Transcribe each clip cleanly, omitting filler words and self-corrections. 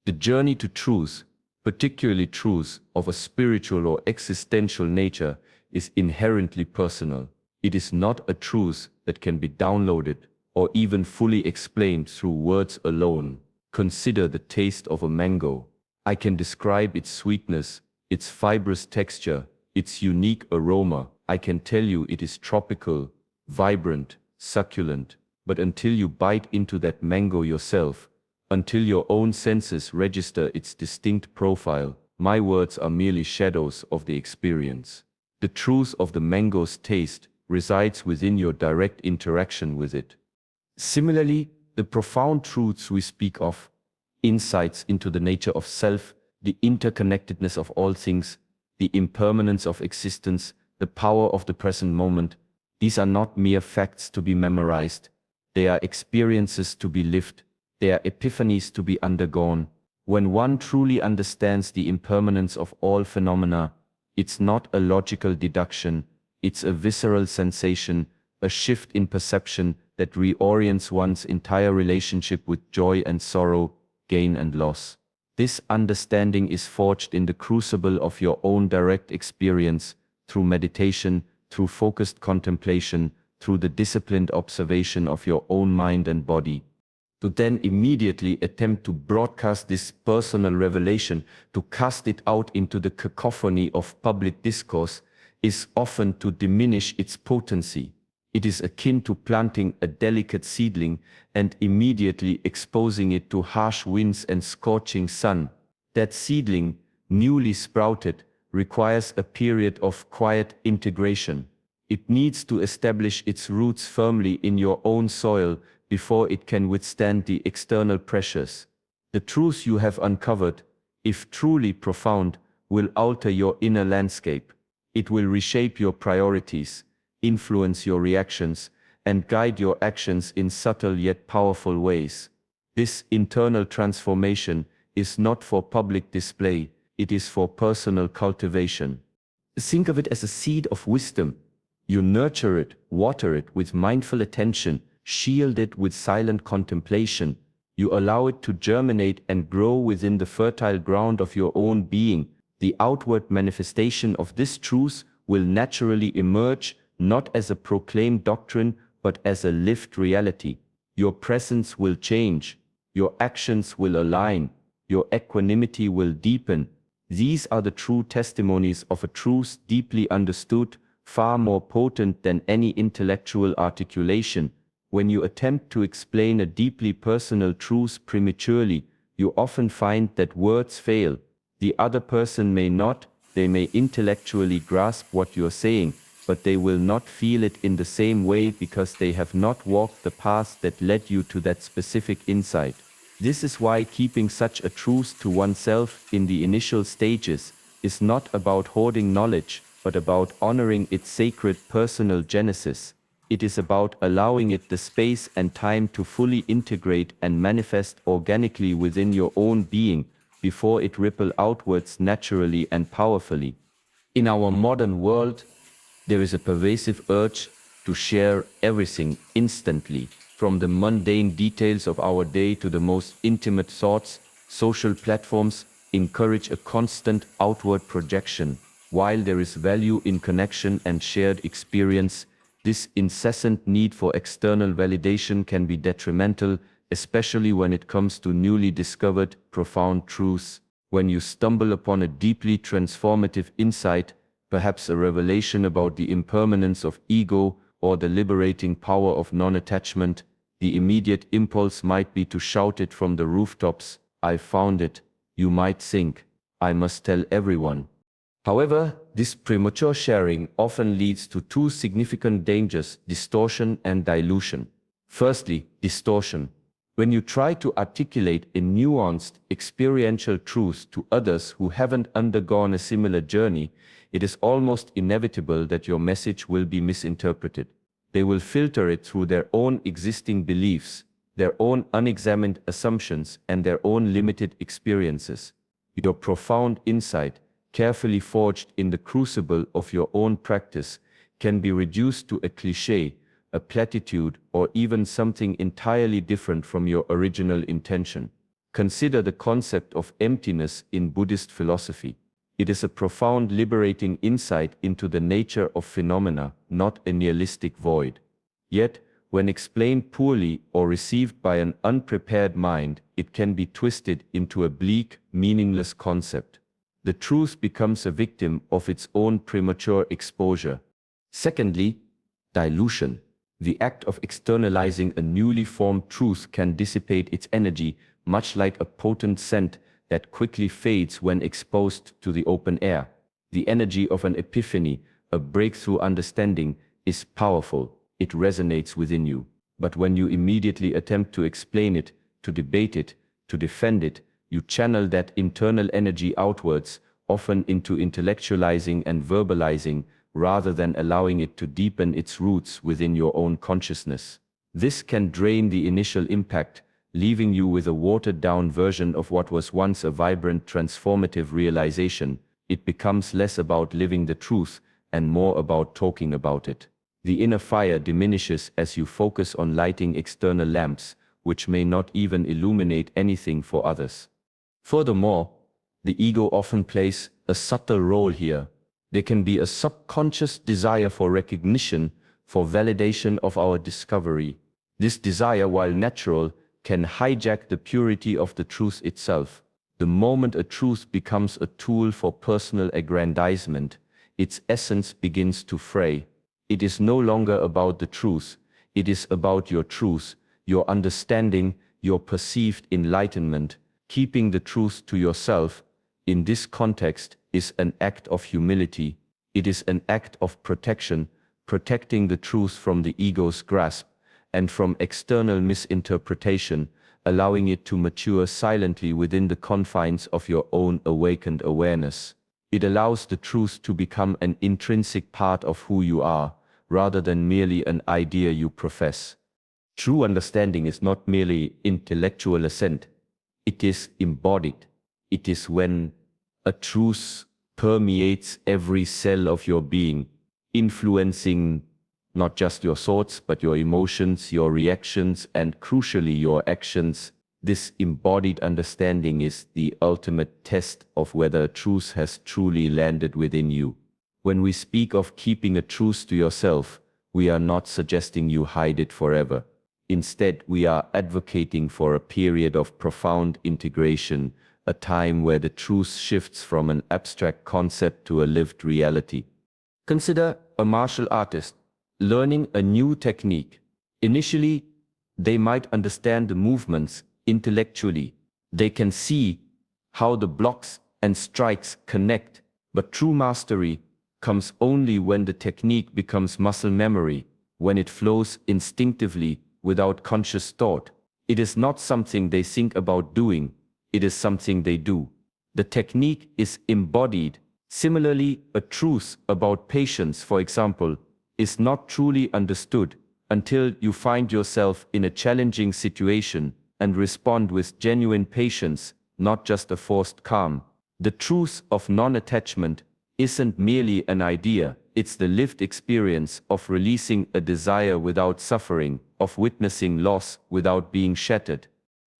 The journey to truth, particularly truths of a spiritual or existential nature, is inherently personal. It is not a truth that can be downloaded or even fully explained through words alone. Consider the taste of a mango. I can describe its sweetness, its fibrous texture, its unique aroma. I can tell you it is tropical, vibrant, succulent. But until you bite into that mango yourself, until your own senses register its distinct profile, my words are merely shadows of the experience. The truth of the mango's taste resides within your direct interaction with it. Similarly, the profound truths we speak of, insights into the nature of self, the interconnectedness of all things, the impermanence of existence, the power of the present moment, these are not mere facts to be memorized. They are experiences to be lived. They are epiphanies to be undergone. When one truly understands the impermanence of all phenomena, it's not a logical deduction, it's a visceral sensation, a shift in perception that reorients one's entire relationship with joy and sorrow, gain and loss. This understanding is forged in the crucible of your own direct experience, through meditation, through focused contemplation, through the disciplined observation of your own mind and body. To then immediately attempt to broadcast this personal revelation, to cast it out into the cacophony of public discourse, is often to diminish its potency. It is akin to planting a delicate seedling and immediately exposing it to harsh winds and scorching sun. That seedling, newly sprouted, requires a period of quiet integration. It needs to establish its roots firmly in your own soil before it can withstand the external pressures. The truths you have uncovered, if truly profound, will alter your inner landscape. It will reshape your priorities, influence your reactions, and guide your actions in subtle yet powerful ways. This internal transformation is not for public display, it is for personal cultivation. Think of it as a seed of wisdom. You nurture it, water it with mindful attention, shield it with silent contemplation. You allow it to germinate and grow within the fertile ground of your own being. The outward manifestation of this truth will naturally emerge, not as a proclaimed doctrine, but as a lived reality. Your presence will change, your actions will align, your equanimity will deepen. These are the true testimonies of a truth deeply understood, far more potent than any intellectual articulation. When you attempt to explain a deeply personal truth prematurely, you often find that words fail. The other person may not, they may intellectually grasp what you're saying, but they will not feel it in the same way because they have not walked the path that led you to that specific insight. This is why keeping such a truth to oneself in the initial stages is not about hoarding knowledge, but about honoring its sacred personal genesis. It is about allowing it the space and time to fully integrate and manifest organically within your own being, before it ripple outwards naturally and powerfully. In our modern world, there is a pervasive urge to share everything instantly, from the mundane details of our day to the most intimate thoughts. Social platforms encourage a constant outward projection. While there is value in connection and shared experience, this incessant need for external validation can be detrimental, especially when it comes to newly discovered, profound truths. When you stumble upon a deeply transformative insight, perhaps a revelation about the impermanence of ego or the liberating power of non-attachment, the immediate impulse might be to shout it from the rooftops. I found it. You might think, I must tell everyone. However, this premature sharing often leads to two significant dangers: distortion and dilution. Firstly, distortion. When you try to articulate a nuanced, experiential truth to others who haven't undergone a similar journey, it is almost inevitable that your message will be misinterpreted. They will filter it through their own existing beliefs, their own unexamined assumptions, and their own limited experiences. Your profound insight, carefully forged in the crucible of your own practice, can be reduced to a cliché, a platitude, or even something entirely different from your original intention. Consider the concept of emptiness in Buddhist philosophy. It is a profound liberating insight into the nature of phenomena, not a nihilistic void. Yet, when explained poorly or received by an unprepared mind, it can be twisted into a bleak, meaningless concept. The truth becomes a victim of its own premature exposure. Secondly, dilution. The act of externalizing a newly formed truth can dissipate its energy, much like a potent scent that quickly fades when exposed to the open air. The energy of an epiphany, a breakthrough understanding, is powerful. It resonates within you. But when you immediately attempt to explain it, to debate it, to defend it, you channel that internal energy outwards, often into intellectualizing and verbalizing, rather than allowing it to deepen its roots within your own consciousness. This can drain the initial impact, leaving you with a watered-down version of what was once a vibrant, transformative realization. It becomes less about living the truth and more about talking about it. The inner fire diminishes as you focus on lighting external lamps, which may not even illuminate anything for others. Furthermore, the ego often plays a subtle role here. There can be a subconscious desire for recognition, for validation of our discovery. This desire, while natural, can hijack the purity of the truth itself. The moment a truth becomes a tool for personal aggrandizement, its essence begins to fray. It is no longer about the truth, it is about your truth, your understanding, your perceived enlightenment. Keeping the truth to yourself, in this context, is an act of humility. It is an act of protection, protecting the truth from the ego's grasp and from external misinterpretation, allowing it to mature silently within the confines of your own awakened awareness. It allows the truth to become an intrinsic part of who you are, rather than merely an idea you profess. True understanding is not merely intellectual assent, it is embodied. It is when a truth permeates every cell of your being, influencing not just your thoughts, but your emotions, your reactions, and crucially your actions. This embodied understanding is the ultimate test of whether a truth has truly landed within you. When we speak of keeping a truth to yourself, we are not suggesting you hide it forever. Instead, we are advocating for a period of profound integration, a time where the truth shifts from an abstract concept to a lived reality. Consider a martial artist learning a new technique. Initially, they might understand the movements intellectually. They can see how the blocks and strikes connect, but true mastery comes only when the technique becomes muscle memory, when it flows instinctively without conscious thought. It is not something they think about doing, it is something they do. The technique is embodied. Similarly, a truth about patience, for example, is not truly understood until you find yourself in a challenging situation and respond with genuine patience, not just a forced calm. The truth of non-attachment isn't merely an idea, it's the lived experience of releasing a desire without suffering, of witnessing loss without being shattered.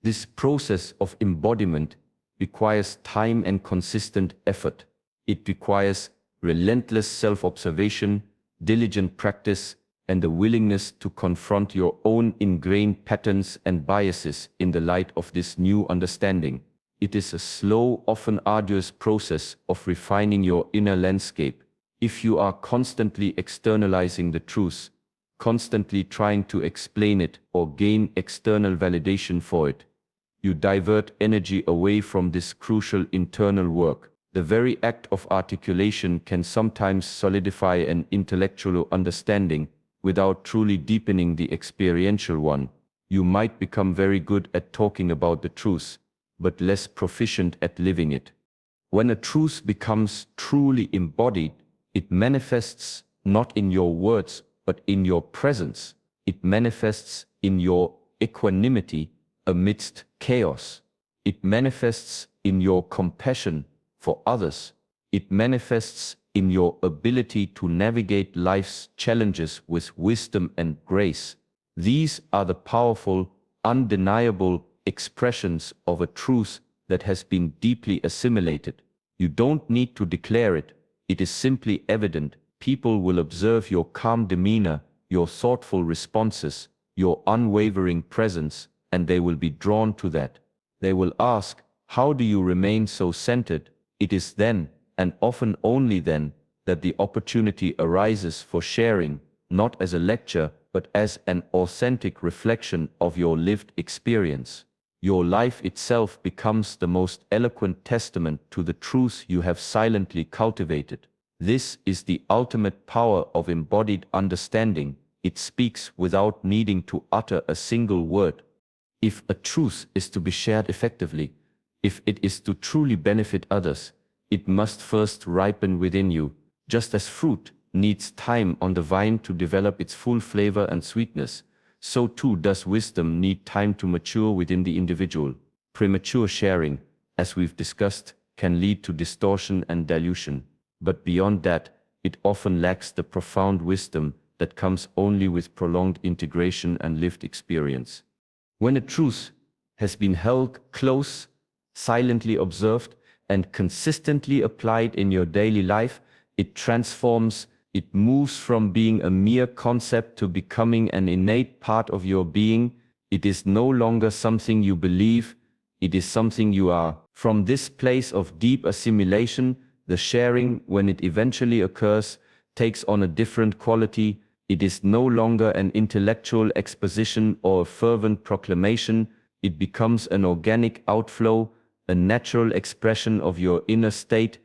This process of embodiment requires time and consistent effort. It requires relentless self-observation, diligent practice, and the willingness to confront your own ingrained patterns and biases in the light of this new understanding. It is a slow, often arduous process of refining your inner landscape. If you are constantly externalizing the truth, constantly trying to explain it or gain external validation for it, you divert energy away from this crucial internal work. The very act of articulation can sometimes solidify an intellectual understanding without truly deepening the experiential one. You might become very good at talking about the truth, but less proficient at living it. When a truth becomes truly embodied, it manifests not in your words, but in your presence. It manifests in your equanimity amidst chaos. It manifests in your compassion for others. It manifests in your ability to navigate life's challenges with wisdom and grace. These are the powerful, undeniable expressions of a truth that has been deeply assimilated. You don't need to declare it. It is simply evident. People will observe your calm demeanor, your thoughtful responses, your unwavering presence, and they will be drawn to that. They will ask, how do you remain so centered? It is then, and often only then, that the opportunity arises for sharing, not as a lecture, but as an authentic reflection of your lived experience. Your life itself becomes the most eloquent testament to the truth you have silently cultivated. This is the ultimate power of embodied understanding. It speaks without needing to utter a single word. If a truth is to be shared effectively, if it is to truly benefit others, it must first ripen within you, just as fruit needs time on the vine to develop its full flavor and sweetness. So too does wisdom need time to mature within the individual. Premature sharing, as we've discussed, can lead to distortion and dilution. But beyond that, it often lacks the profound wisdom that comes only with prolonged integration and lived experience. When a truth has been held close, silently observed, and consistently applied in your daily life, it transforms. It moves from being a mere concept to becoming an innate part of your being. It is no longer something you believe, it is something you are. From this place of deep assimilation, the sharing, when it eventually occurs, takes on a different quality. It is no longer an intellectual exposition or a fervent proclamation. It becomes an organic outflow, a natural expression of your inner state.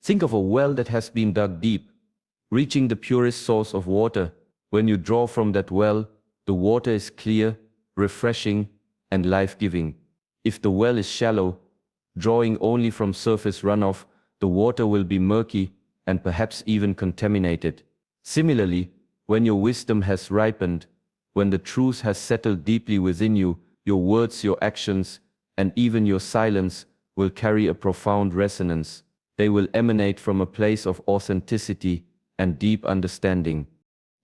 Think of a well that has been dug deep, reaching the purest source of water. When you draw from that well, the water is clear, refreshing, and life-giving. If the well is shallow, drawing only from surface runoff, the water will be murky and perhaps even contaminated. Similarly, when your wisdom has ripened, when the truth has settled deeply within you, your words, your actions, and even your silence will carry a profound resonance. They will emanate from a place of authenticity and deep understanding.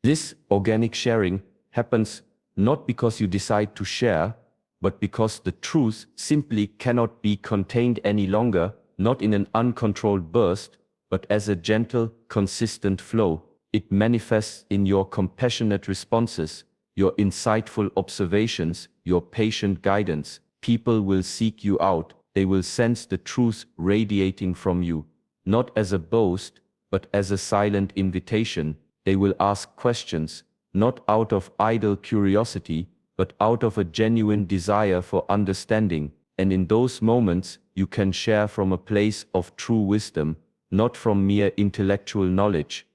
This organic sharing happens not because you decide to share, but because the truth simply cannot be contained any longer, not in an uncontrolled burst, but as a gentle, consistent flow. It manifests in your compassionate responses, your insightful observations, your patient guidance. People will seek you out. They will sense the truth radiating from you, not as a boast, but as a silent invitation. They will ask questions, not out of idle curiosity, but out of a genuine desire for understanding. And in those moments, you can share from a place of true wisdom, not from mere intellectual knowledge.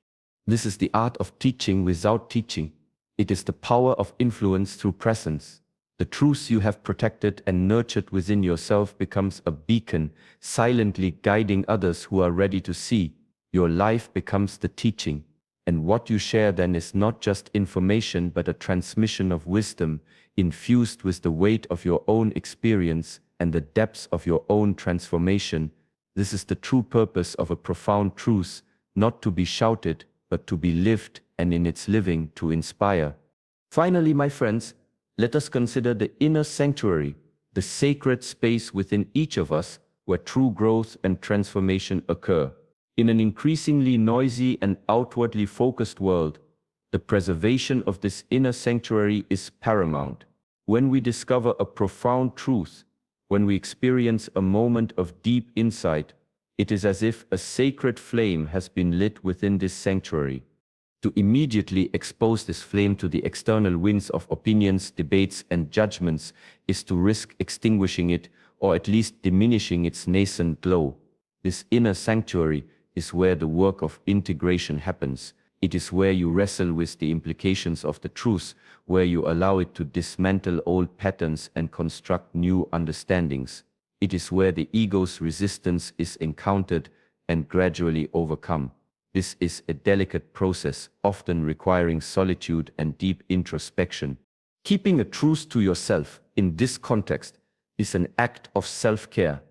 This is the art of teaching without teaching. It is the power of influence through presence. The truth you have protected and nurtured within yourself becomes a beacon, silently guiding others who are ready to see. Your life becomes the teaching, and what you share then is not just information but a transmission of wisdom, infused with the weight of your own experience and the depths of your own transformation. This is the true purpose of a profound truth, not to be shouted, but to be lived, and in its living to inspire. Finally, my friends, let us consider the inner sanctuary, the sacred space within each of us where true growth and transformation occur. In an increasingly noisy and outwardly focused world, the preservation of this inner sanctuary is paramount. When we discover a profound truth, when we experience a moment of deep insight, it is as if a sacred flame has been lit within this sanctuary. To immediately expose this flame to the external winds of opinions, debates, and judgments is to risk extinguishing it, or at least diminishing its nascent glow. This inner sanctuary is where the work of integration happens. It is where you wrestle with the implications of the truth, where you allow it to dismantle old patterns and construct new understandings. It is where the ego's resistance is encountered and gradually overcome. This is a delicate process, often requiring solitude and deep introspection. Keeping a truth to yourself in this context is an act of self-care,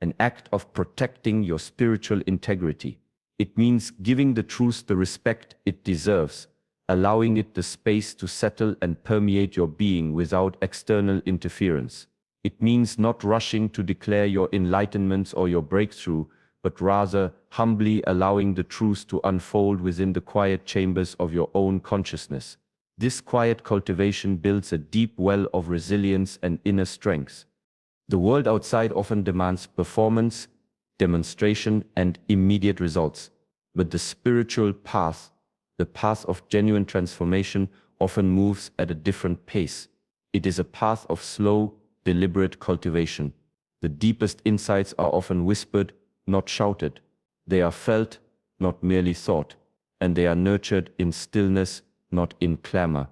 an act of protecting your spiritual integrity. It means giving the truth the respect it deserves, allowing it the space to settle and permeate your being without external interference. It means not rushing to declare your enlightenments or your breakthrough, but rather humbly allowing the truth to unfold within the quiet chambers of your own consciousness. This quiet cultivation builds a deep well of resilience and inner strength. The world outside often demands performance, demonstration, and immediate results. But the spiritual path, the path of genuine transformation, often moves at a different pace. It is a path of slow, deliberate cultivation. The deepest insights are often whispered, not shouted. They are felt, not merely thought. And they are nurtured in stillness, not in clamor.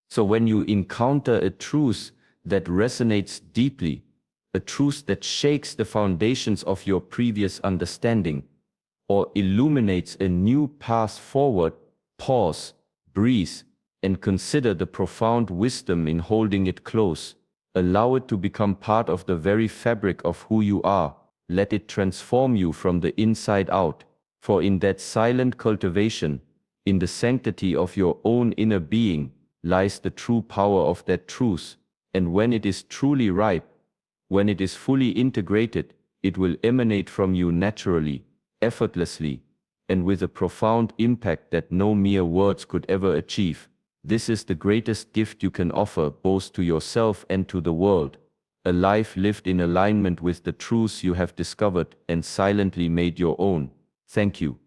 So when you encounter a truth that resonates deeply, a truth that shakes the foundations of your previous understanding, or illuminates a new path forward, pause, breathe, and consider the profound wisdom in holding it close. Allow it to become part of the very fabric of who you are. Let it transform you from the inside out. For in that silent cultivation, in the sanctity of your own inner being, lies the true power of that truth. And when it is truly ripe, when it is fully integrated, it will emanate from you naturally, effortlessly, and with a profound impact that no mere words could ever achieve. This is the greatest gift you can offer both to yourself and to the world, a life lived in alignment with the truths you have discovered and silently made your own. Thank you.